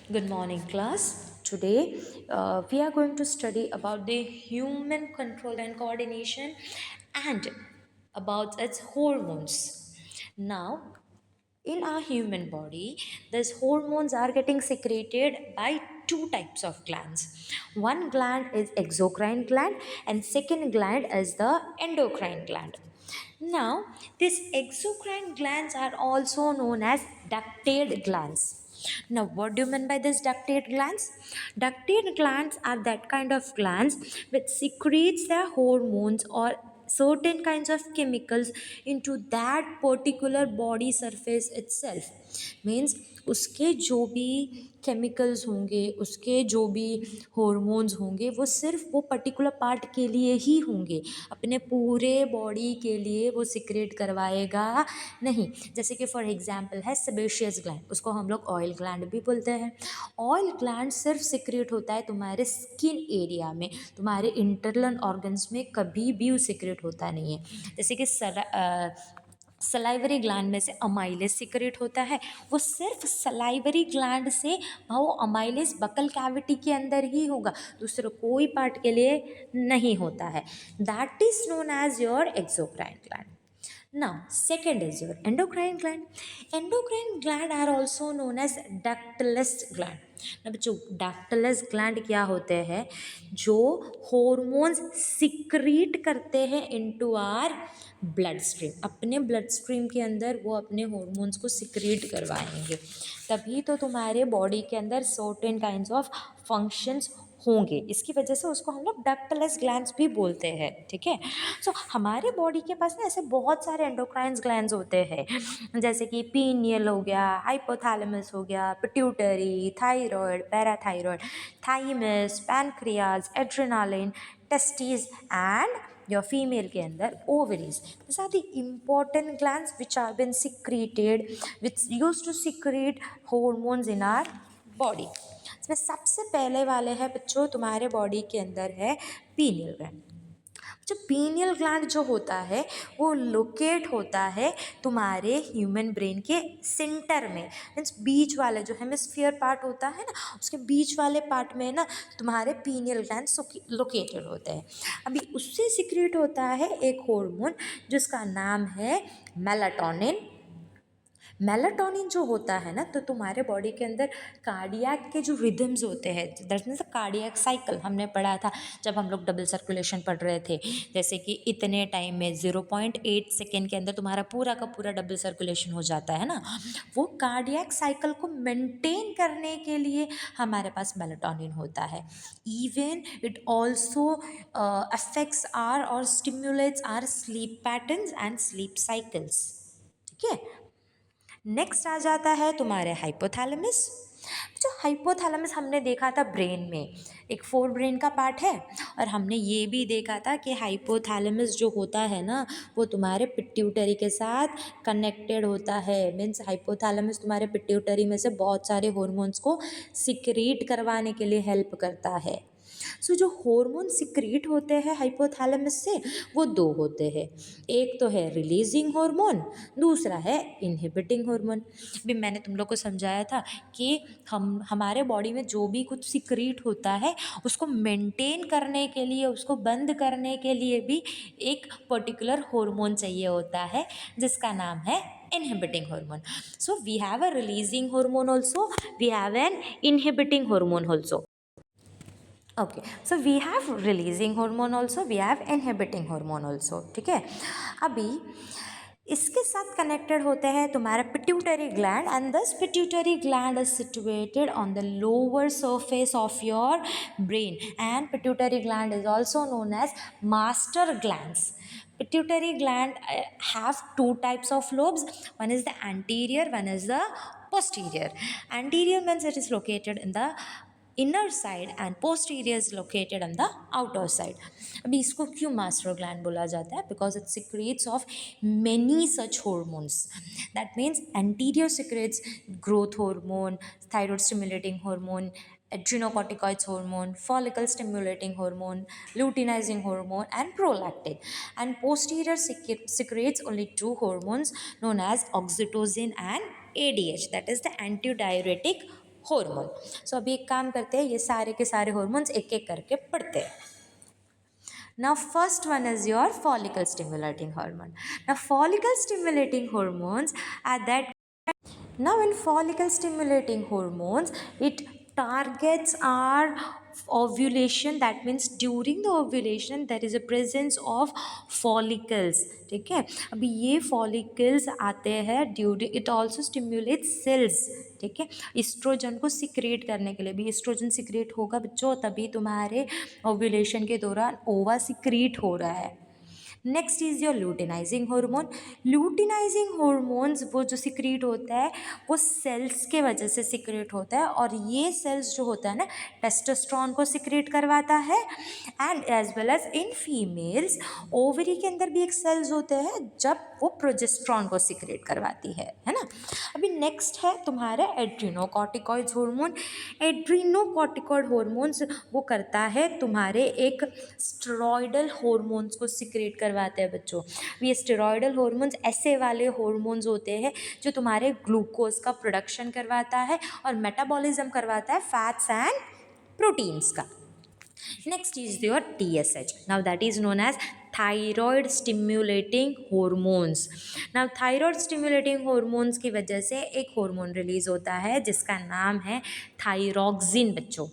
Good morning, class. Today, we are going to study about the human control and coordination and about its hormones. Now, in our human body, these hormones are getting secreted by two types of glands. One gland is exocrine gland, and second gland is the endocrine gland. Now, these exocrine glands are also known as ductate glands. Now, what do you mean by this ductate glands? Ductate glands are that kind of glands which secretes their hormones or certain kinds of chemicals into that particular body surface itself. Means उसके जो भी chemicals होंगे, उसके जो भी hormones होंगे, वो सिर्फ वो पर्टिकुलर पार्ट के लिए ही होंगे, अपने पूरे बॉडी के लिए वो सिक्रेट करवाएगा नहीं। जैसे कि फॉर एग्जांपल है सेबेशियस ग्लैंड, उसको हम लोग ऑयल ग्लैंड भी बोलते हैं। ऑयल ग्लैंड सिर्फ सिक्रेट होता है तुम्हारे स्किन एरिया में, तुम्हारे इंटरनल ऑर्गन्स में कभी भी वो सिक्रेट होता नहीं है। जैसे कि सलाइवरी ग्लैंड में से अमाइलेस सिक्रेट होता है, वो सिर्फ सलाइवरी ग्लैंड से, वो अमाइलेस बकल कैविटी के अंदर ही होगा, दूसरे कोई पार्ट के लिए नहीं होता है। That is known as your exocrine gland. Now, second is your endocrine gland. Endocrine gland are also known as ductless gland. ना बच्चों, डक्टलेस ग्लैंड क्या होते हैं? जो हॉर्मोन्स सिक्रीट करते हैं इनटू आर ब्लड स्ट्रीम, अपने ब्लड स्ट्रीम के अंदर वो अपने हॉर्मोन्स को सिक्रीट करवाएंगे, तभी तो तुम्हारे बॉडी के अंदर सर्टेन काइंड्स ऑफ फंक्शंस होंगे। इसकी वजह से उसको हम लोग डक्टलेस ग्लैंड्स भी बोलते हैं। ठीक है, सो हमारे बॉडी के पास ना ऐसे बहुत सारे एंडोक्राइन्स ग्लैंड्स होते हैं, जैसे कि पीनियल हो गया, हाइपोथैलेमस हो गया, pituitary, thyroid, parathyroid, thymus, pancreas, adrenaline, testis and your female के अंदर ovaries. These are the important glands which are been secreted, which used to secrete hormones in our body. इसमें सबसे पहले वाले हैं बच्चों तुम्हारे बॉडी के अंदर है पीनियल ग्लैंड। जो पीनियल ग्लैंड जो होता है वो लोकेट होता है तुम्हारे ह्यूमन ब्रेन के सेंटर में, मीन्स बीच वाले जो हेमिस्फीयर पार्ट होता है ना, उसके बीच वाले पार्ट में ना तुम्हारे पीनियल ग्लैंड लोकेटेड होते हैं। अभी उससे सिक्रेट होता है एक हार्मोन जिसका नाम है मेलाटोनिन। मेलाटोनिन जो होता है ना, तो तुम्हारे बॉडी के अंदर कार्डियक के जो रिदम्स होते हैं, दैट मीन्स कार्डियक साइकिल, हमने पढ़ा था जब हम लोग डबल सर्कुलेशन पढ़ रहे थे। जैसे कि इतने टाइम में 0.8 सेकेंड के अंदर तुम्हारा पूरा का पूरा डबल सर्कुलेशन हो जाता है ना, वो कार्डियक साइकिल को मेंटेन करने के लिए हमारे पास मेलाटोनिन होता है। Even it also affects our और stimulates our sleep patterns and sleep cycles. ठीक है, नेक्स्ट आ जाता है तुम्हारे हाइपोथैलेमस। जो हाइपोथैलेमस हमने देखा था ब्रेन में, एक फोर ब्रेन का पार्ट है, और हमने ये भी देखा था कि हाइपोथैलेमस जो होता है ना, वो तुम्हारे पिट्यूटरी के साथ कनेक्टेड होता है। मीन्स हाइपोथैलेमस तुम्हारे पिट्यूटरी में से बहुत सारे हॉर्मोन्स को सिक्रीट करवाने के लिए हेल्प करता है। सो जो हॉर्मोन सिक्रीट होते हैं हाइपोथैलेमस से, वो दो होते हैं, एक तो है रिलीजिंग हार्मोन, दूसरा है इनहिबिटिंग हार्मोन। भी मैंने तुम लोग को समझाया था कि हमारे बॉडी में जो भी कुछ सिक्रीट होता है उसको मेंटेन करने के लिए, उसको बंद करने के लिए भी एक पर्टिकुलर हार्मोन चाहिए होता है जिसका नाम है inhibiting hormone. So we have a releasing hormone also, we have an inhibiting hormone also. Okay, so we have releasing hormone also, we have inhibiting hormone also. ठीक है, अभी इसके साथ कनेक्टेड होते हैं तुम्हारा pituitary gland, and this pituitary gland is situated on the lower surface of your brain, and pituitary gland is also known as master glands. Pituitary gland have two types of lobes. One is the anterior, one is the posterior. Anterior means it is located in the inner side and posterior is located on the outer side. अभी इसको क्यों master gland बोला जाता है? Because it secretes of many such hormones. That means anterior secretes growth hormone, thyroid stimulating hormone, adrenocorticoids hormone, follicle stimulating hormone, luteinizing hormone and prolactin. And posterior secretes only two hormones known as oxytocin and ADH, that is the antidiuretic hormone. So अभी एक काम करते हैं, ये सारे के सारे hormones एक एक करके पढ़ते हैं। Now, first one is your follicle stimulating hormone. Now, follicle stimulating hormones at that now in follicle stimulating hormones, it targets our ovulation. That means during the ovulation there is a presence of follicles. ठीक है, अभी ये follicles आते हैं during, it also stimulate cells. ठीक है, oestrogen को secrete करने के लिए भी इस्ट्रोजन सिक्रेट होगा बच्चों, तभी तुम्हारे ओव्यूलेशन के दौरान ओवा सिक्रेट हो रहा है। Next is your luteinizing hormone. Luteinising hormones वो जो सिक्रेट होता है वो सेल्स के वजह से सिक्रेट होता है, और ये सेल्स जो होता है ना टेस्टोस्टेरोन को सिक्रेट करवाता है। And as well as in females ovary के अंदर भी एक सेल्स होते हैं जब वो प्रोजेस्टेरोन को सिक्रेट करवाती है ना। अभी नेक्स्ट है तुम्हारा एड्रीनोकॉर्टिकॉइड हार्मोन। एड्रीनोकॉर्टिकॉइड हार्मोन्स वो करता है तुम्हारे एक स्टेरॉयडल हार्मोन्स को सिक्रेट करवाते हैं बच्चों। ये स्टेरॉयडल हार्मोन्स ऐसे वाले हार्मोन्स होते हैं जो तुम्हारे ग्लूकोज का प्रोडक्शन करवाता है और मेटाबॉलिज्म करवाता है फैट्स एंड प्रोटीन्स का। Next is your TSH. Now that is known as thyroid stimulating hormones. Now thyroid stimulating hormones की वजह से एक हार्मोन रिलीज होता है जिसका नाम है थायरॉक्सिन बच्चों।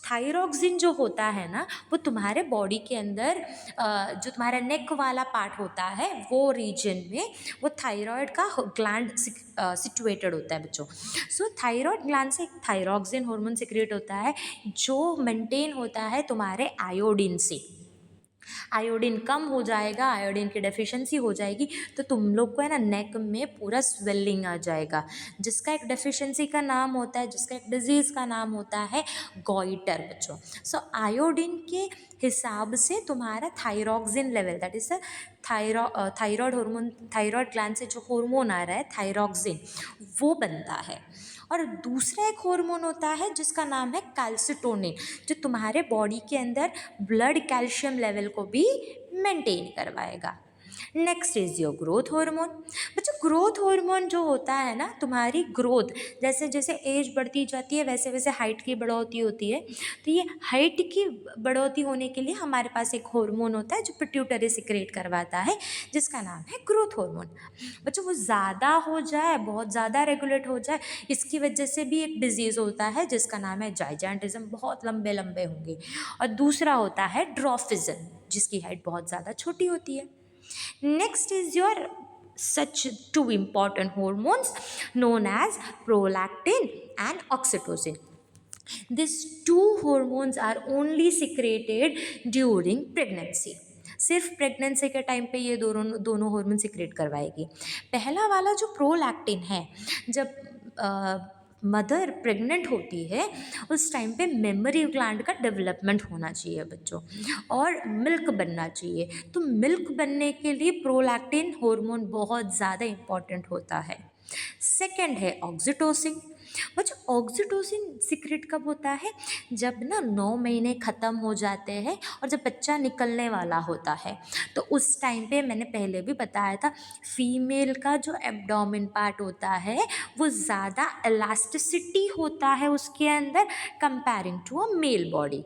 थायरॉक्सिन जो होता है ना वो तुम्हारे बॉडी के अंदर जो तुम्हारा नेक वाला पार्ट होता है वो रीजन में वो थायराइड का ग्लैंड सिचुएटेड होता है बच्चों। सो थायराइड ग्लैंड से थायरॉक्सिन हार्मोन सिक्रेट होता है जो मेंटेन होता है तुम्हारे आयोडीन से। आयोडीन कम हो जाएगा, आयोडीन की डेफिशिएंसी हो जाएगी तो तुम लोग को है ना नेक में पूरा स्वेलिंग आ जाएगा, जिसका एक डेफिशिएंसी का नाम होता है, जिसका एक डिजीज़ का नाम होता है गॉइटर बच्चों। सो आयोडीन के हिसाब से तुम्हारा thyroxine level that is thyroid hormone, thyroid gland से जो हार्मोन आ रहा है थायरॉक्सिन वो बनता है। और दूसरा एक हार्मोन होता है जिसका नाम है कैल्सिटोनिन जो तुम्हारे बॉडी के अंदर ब्लड कैल्शियम लेवल को भी मेंटेन करवाएगा। Next is your growth hormone. बच्चों ग्रोथ हार्मोन जो होता है ना तुम्हारी ग्रोथ, जैसे जैसे एज बढ़ती जाती है वैसे वैसे हाइट की बढ़ोतरी होती है, तो ये हाइट की बढ़ोतरी होने के लिए हमारे पास एक हार्मोन होता है जो पिट्यूटरी सिक्रेट करवाता है जिसका नाम है ग्रोथ हार्मोन। बच्चों वो ज़्यादा हो जाए, बहुत ज़्यादा रेगुलेट हो जाए, इसकी वजह से भी एक डिजीज़ होता है जिसका नाम है जाइजेंटिज्म, बहुत लंबे लंबे होंगे। और दूसरा होता है ड्रॉफिज्म जिसकी हाइट बहुत ज़्यादा छोटी होती है। Next is your such two important hormones known as prolactin and oxytocin. These two hormones are only secreted during pregnancy. सिर्फ प्रेगनेंसी के टाइम पे ये दोनों हार्मोन सिक्रेट करवाएगी। पहला वाला जो प्रोलैक्टिन है, जब मदर प्रेग्नेंट होती है उस टाइम पे मेमोरी ग्लैंड का डेवलपमेंट होना चाहिए बच्चों और मिल्क बनना चाहिए, तो मिल्क बनने के लिए प्रोलैक्टिन हार्मोन बहुत ज़्यादा इम्पॉर्टेंट होता है। सेकंड है ऑक्सीटोसिन। बच्चों ऑक्सीटोसिन सीक्रेट कब होता है, जब ना 9 महीने ख़त्म हो जाते हैं और जब बच्चा निकलने वाला होता है तो उस टाइम पे मैंने पहले भी बताया था फीमेल का जो एब्डोमेन पार्ट होता है वो ज़्यादा इलास्टिसिटी होता है उसके अंदर comparing to a male body.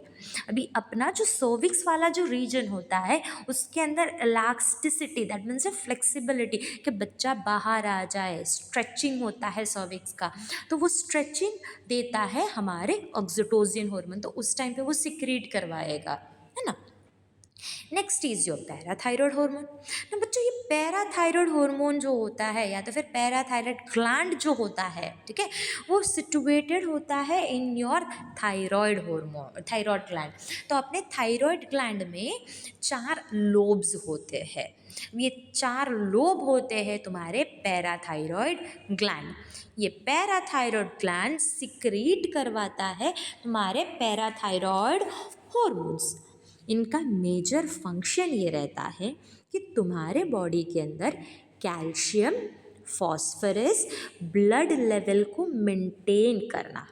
अभी अपना जो सर्विक्स वाला जो रीजन होता है उसके अंदर इलास्टिसिटी दैट मीन्स फ्लेक्सिबिलिटी कि बच्चा बाहर आ जाए, स्ट्रेचिंग होता है सर्विक्स का, तो वो स्ट्रेचिंग देता है हमारे ऑक्सीटोसिन हार्मोन, तो उस टाइम पे वो सिक्रीट करवाएगा, है ना। Next is your parathyroid hormone. ना बच्चों ये पैराथायरॉयड हार्मोन जो होता है या तो फिर पैराथायरॉयड ग्लैंड जो होता है, ठीक है, वो सिचुएटेड होता है in your thyroid hormone, thyroid gland. तो अपने थायरॉयड ग्लैंड में 4 लोब्स होते हैं, ये 4 लोब होते हैं तुम्हारे पैराथायरॉयड ग्लैंड। ये पैराथायरॉयड ग्लैंड सिक्रीट करवाता है तुम्हारे पैराथायरॉयड हॉर्मोन्स। इनका मेजर फंक्शन ये रहता है कि तुम्हारे बॉडी के अंदर कैल्शियम, फॉस्फोरस, ब्लड लेवल को मेंटेन करना।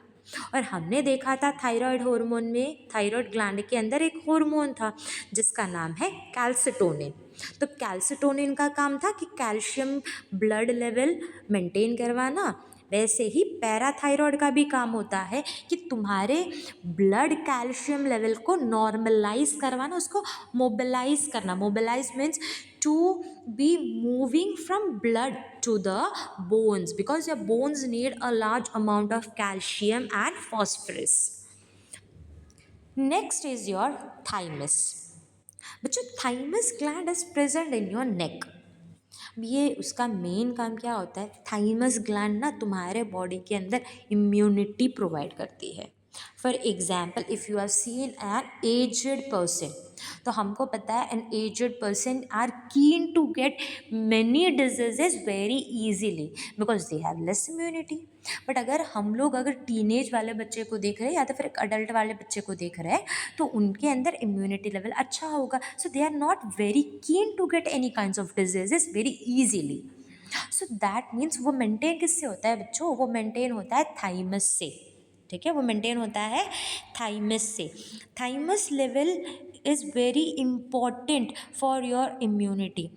और हमने देखा था थायराइड हार्मोन में, थायराइड ग्लैंड के अंदर एक हार्मोन था जिसका नाम है कैल्सिटोनिन। तो कैल्सिटोनिन का काम था कि कैल्शियम ब्लड लेवल मेंटेन करवाना, वैसे ही पैराथायरॉयड का भी काम होता है कि तुम्हारे ब्लड कैल्शियम लेवल को नॉर्मलाइज करवाना, उसको मोबिलाइज करना. Mobilise means to be moving from blood to the bones, because your bones need a large amount of calcium and phosphorus. Next is your thymus. बच्चों thymus gland is present in your neck. ये उसका main काम क्या होता है? Thymus gland ना तुम्हारे body के अंदर इम्यूनिटी प्रोवाइड करती है. For example, if you have seen an aged person, तो हमको पता है an aged person are keen to get many diseases very easily because they have less immunity. But अगर टीनेज वाले बच्चे को देख रहे हैं या तो फिर एक अडल्ट वाले बच्चे को देख रहे हैं तो उनके अंदर इम्यूनिटी लेवल अच्छा होगा. So they are not very keen to get any kinds of diseases very easily. So that means वो मेंटेन किससे होता है बच्चों? वो मेंटेन होता है थाइमस से. ठीक है, वो मेंटेन होता है थाइमस से. Thymus level is very important for your immunity.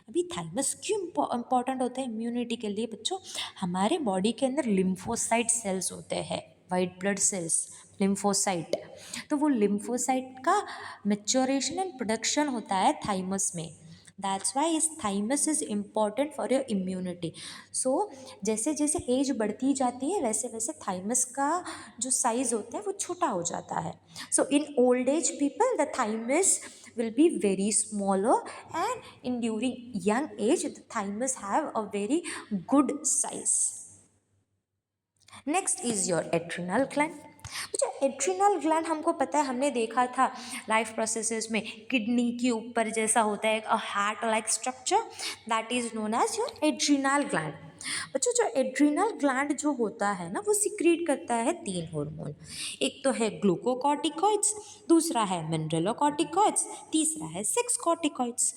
अभी थाइमस क्यों इम्पॉर्टेंट होता है इम्यूनिटी के लिए बच्चों? हमारे बॉडी के अंदर लिम्फोसाइट सेल्स होते हैं, वाइट ब्लड सेल्स, लिम्फोसाइट. तो वो लिम्फोसाइट का मैच्योरेशन एंड प्रोडक्शन होता है थाइमस में. दैट्स वाई इस thymus is important for your immunity. So जैसे जैसे एज बढ़ती जाती है वैसे वैसे थाइमस का जो साइज़ होता है वो छोटा हो जाता है. So in old age people the thymus will be very smaller, and in during young age the thymus have a very good size. Next is your adrenal gland. अच्छा, एड्रिनल ग्लैंड हमको पता है, हमने देखा था लाइफ प्रोसेसेस में kidney के ऊपर जैसा होता है a heart like structure, that is known as your adrenal gland. बच्चों जो एड्रिनल ग्लैंड जो होता है ना वो सिक्रीट करता है 3 हार्मोन. एक तो है ग्लूकोकॉर्टिकॉइड्स, दूसरा है मिनरलोकॉर्टिकॉइड्स, तीसरा है sex corticoids.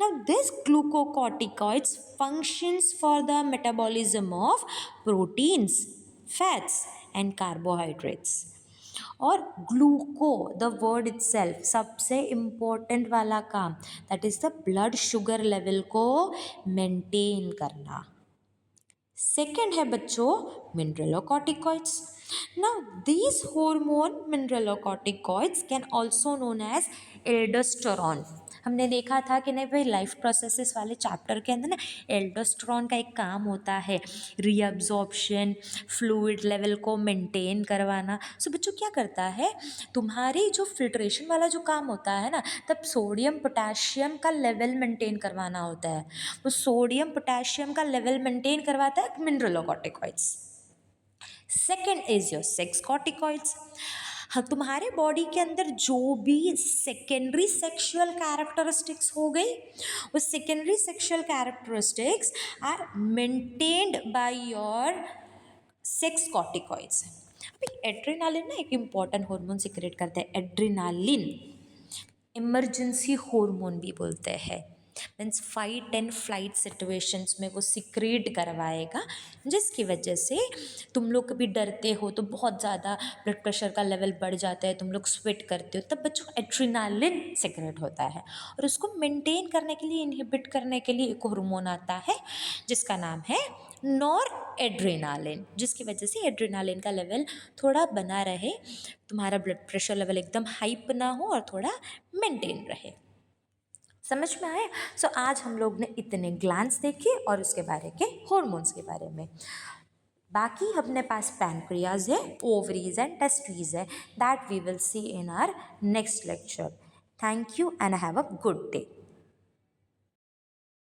Now this glucocorticoids functions for the metabolism of proteins, fats and carbohydrates. और ग्लूको द वर्ड इटसेल्फ सबसे इम्पोर्टेंट वाला काम, that is the blood sugar level को मेंटेन करना. सेकेंड है बच्चों mineralocorticoids. Now these hormone mineralocorticoids can also known as aldosterone. हमने देखा था कि नहीं भाई, लाइफ प्रोसेसेस वाले चैप्टर के अंदर ना एल्डोस्टेरॉन का एक काम होता है रीअब्जॉर्प्शन, फ्लूइड लेवल को मेंटेन करवाना. सो बच्चों क्या करता है, तुम्हारी जो फिल्ट्रेशन वाला जो काम होता है ना, तब सोडियम पोटेशियम का लेवल मेंटेन करवाना होता है. वो सोडियम पोटेशियम का लेवल मेंटेन करवाता है mineralocorticoids. Second is your sex corticoids. हाँ, तुम्हारे बॉडी के अंदर जो भी सेकेंडरी सेक्सुअल कैरेक्टरिस्टिक्स हो गई, वो secondary sexual characteristics are maintained by your sex corticoids. अभी एड्रेनालिन ना एक इम्पॉर्टेंट हार्मोन सिक्रेट करता है. एड्रेनालिन इमरजेंसी हार्मोन भी बोलते हैं. Means fight and flight situations में वो सिक्रेट करवाएगा, जिसकी वजह से तुम लोग कभी डरते हो तो बहुत ज़्यादा ब्लड प्रेशर का लेवल बढ़ जाता है, तुम लोग स्वेट करते हो, तब बच्चों एड्रेनालिन सिक्रेट होता है. और उसको मेंटेन करने के लिए, इनहिबिट करने के लिए एक हार्मोन आता है जिसका नाम है नॉर एड्रेनालिन, जिसकी वजह से एड्रेनालिन का लेवल थोड़ा बना रहे, तुम्हारा ब्लड प्रेशर लेवल एकदम हाइप ना हो और थोड़ा मेंटेन रहे. समझ में आया? सो आज हम लोग ने इतने ग्लैंड्स देखे और उसके बारे के हॉर्मोन्स के बारे में. बाकी अपने पास पैनक्रियाज है, ओवरीज एंड टेस्टिस है, that we will see in our next lecture. Thank you and have a good day.